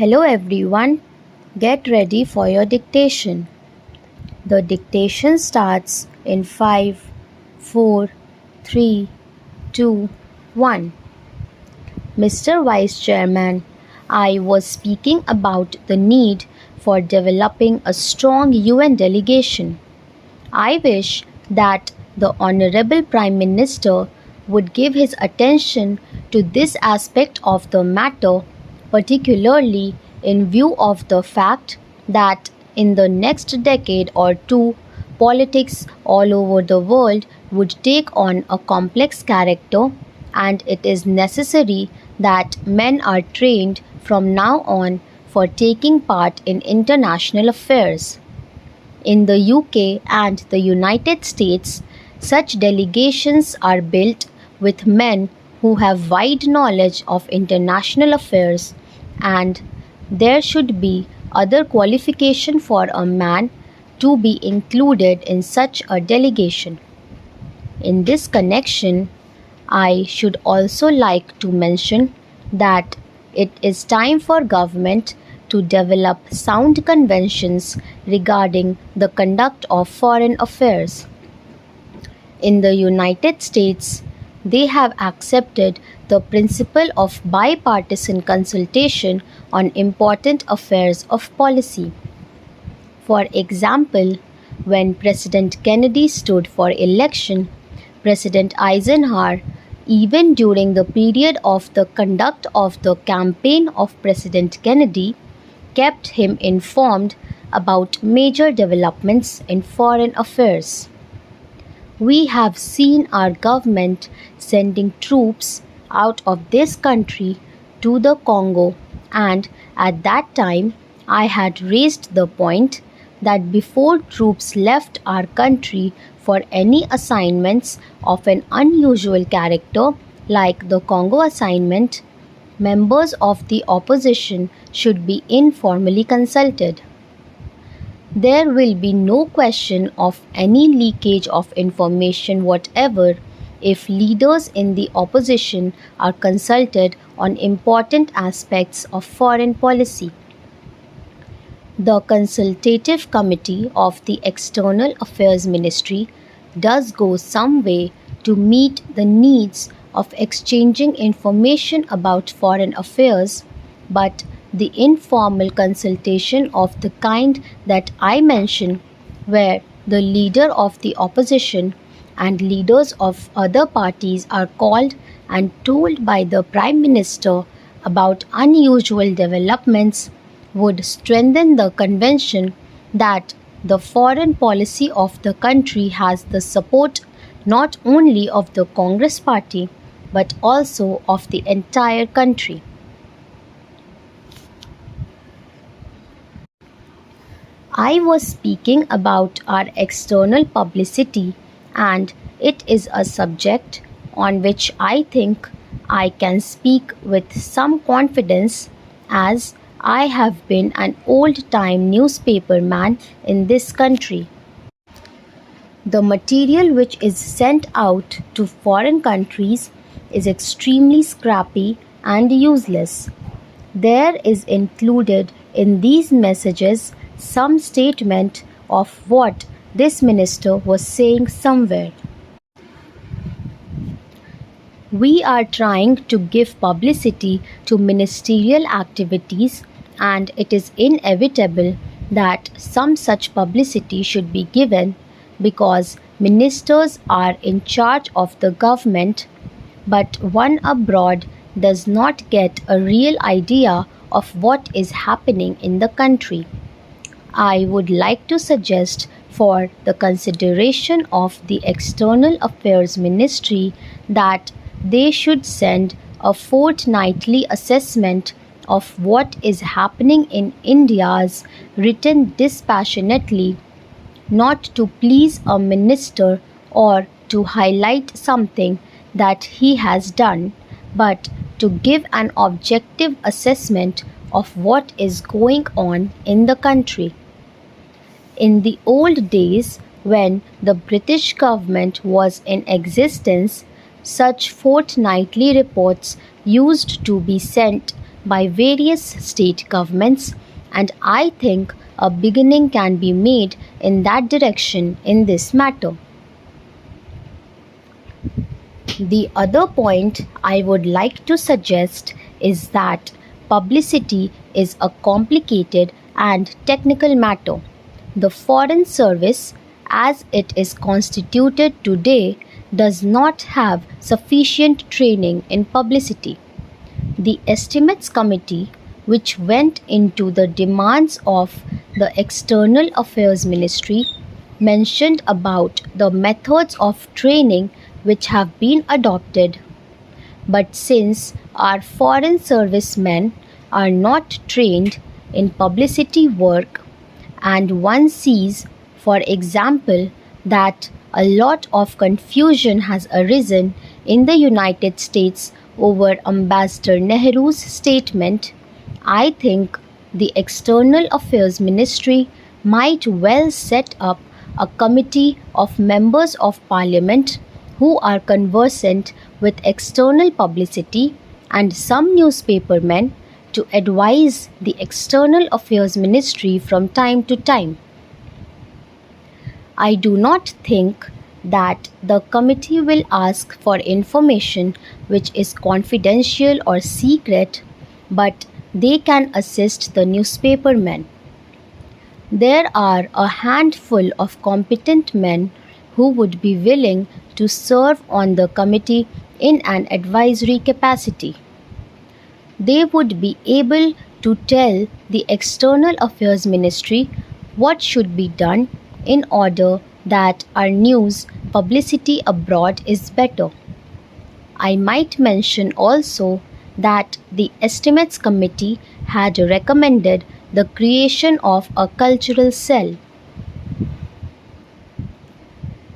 Hello everyone, get ready for your dictation. The dictation starts in 5, 4, 3, 2, 1. Mr. Vice Chairman, I was speaking about the need for developing a strong UN delegation. I wish that the Honorable Prime Minister would give his attention to this aspect of the matter, particularly in view of the fact that in the next decade or two, politics all over the world would take on a complex character, and it is necessary that men are trained from now on for taking part in international affairs. In the UK and the United States, such delegations are built with men who have wide knowledge of international affairs, and there should be other qualification for a man to be included in such a delegation. In this connection, I should also like to mention that it is time for government to develop sound conventions regarding the conduct of foreign affairs. In the United States, they have accepted the principle of bipartisan consultation on important affairs of policy. For example, when President Kennedy stood for election, President Eisenhower, even during the period of the conduct of the campaign of President Kennedy, kept him informed about major developments in foreign affairs. We have seen our government sending troops out of this country to the Congo, and at that time I had raised the point that before troops left our country for any assignments of an unusual character like the Congo assignment, members of the opposition should be informally consulted. There will be no question of any leakage of information whatever if leaders in the opposition are consulted on important aspects of foreign policy. The Consultative Committee of the External Affairs Ministry does go some way to meet the needs of exchanging information about foreign affairs, but the informal consultation of the kind that I mention, where the leader of the opposition and leaders of other parties are called and told by the Prime Minister about unusual developments, would strengthen the conviction that the foreign policy of the country has the support not only of the Congress Party but also of the entire country. I was speaking about our external publicity, and it is a subject on which I think I can speak with some confidence, as I have been an old-time newspaper man in this country. The material which is sent out to foreign countries is extremely scrappy and useless. There is included in these messages some statement of what this minister was saying somewhere. We are trying to give publicity to ministerial activities, and it is inevitable that some such publicity should be given because ministers are in charge of the government, but one abroad does not get a real idea of what is happening in the country. I would like to suggest for the consideration of the External Affairs Ministry that they should send a fortnightly assessment of what is happening in India's, written dispassionately, not to please a minister or to highlight something that he has done, but to give an objective assessment of what is going on in the country. In the old days, when the British government was in existence, such fortnightly reports used to be sent by various state governments, and I think a beginning can be made in that direction in this matter. The other point I would like to suggest is that publicity is a complicated and technical matter. The Foreign Service, as it is constituted today, does not have sufficient training in publicity. The Estimates Committee, which went into the demands of the External Affairs Ministry, mentioned about the methods of training which have been adopted. But since our foreign servicemen are not trained in publicity work, and one sees, for example, that a lot of confusion has arisen in the United States over Ambassador Nehru's statement, I think the External Affairs Ministry might well set up a committee of members of parliament who are conversant with external publicity and some newspapermen to advise the External Affairs Ministry from time to time. I do not think that the committee will ask for information which is confidential or secret, but they can assist the newspapermen. There are a handful of competent men who would be willing to serve on the committee in an advisory capacity. They would be able to tell the External Affairs Ministry what should be done in order that our news publicity abroad is better. I might mention also that the Estimates Committee had recommended the creation of a cultural cell.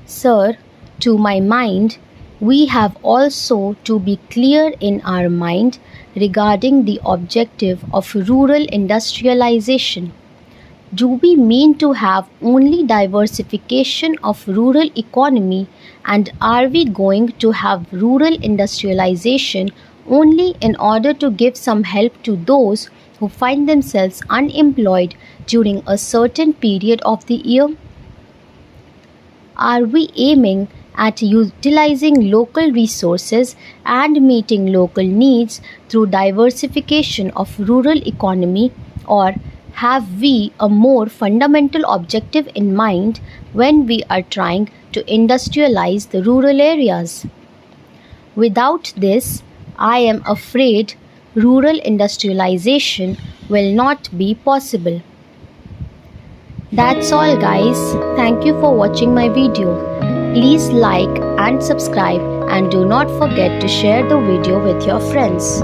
Sir, to my mind, we have also to be clear in our mind regarding the objective of rural industrialization. Do we mean to have only diversification of rural economy, and are we going to have rural industrialization only in order to give some help to those who find themselves unemployed during a certain period of the year? Are we aiming at utilizing local resources and meeting local needs through diversification of rural economy, or have we a more fundamental objective in mind when we are trying to industrialize the rural areas? Without this, I am afraid rural industrialization will not be possible. That's all, guys. Thank you for watching my video. Please like and subscribe, and do not forget to share the video with your friends.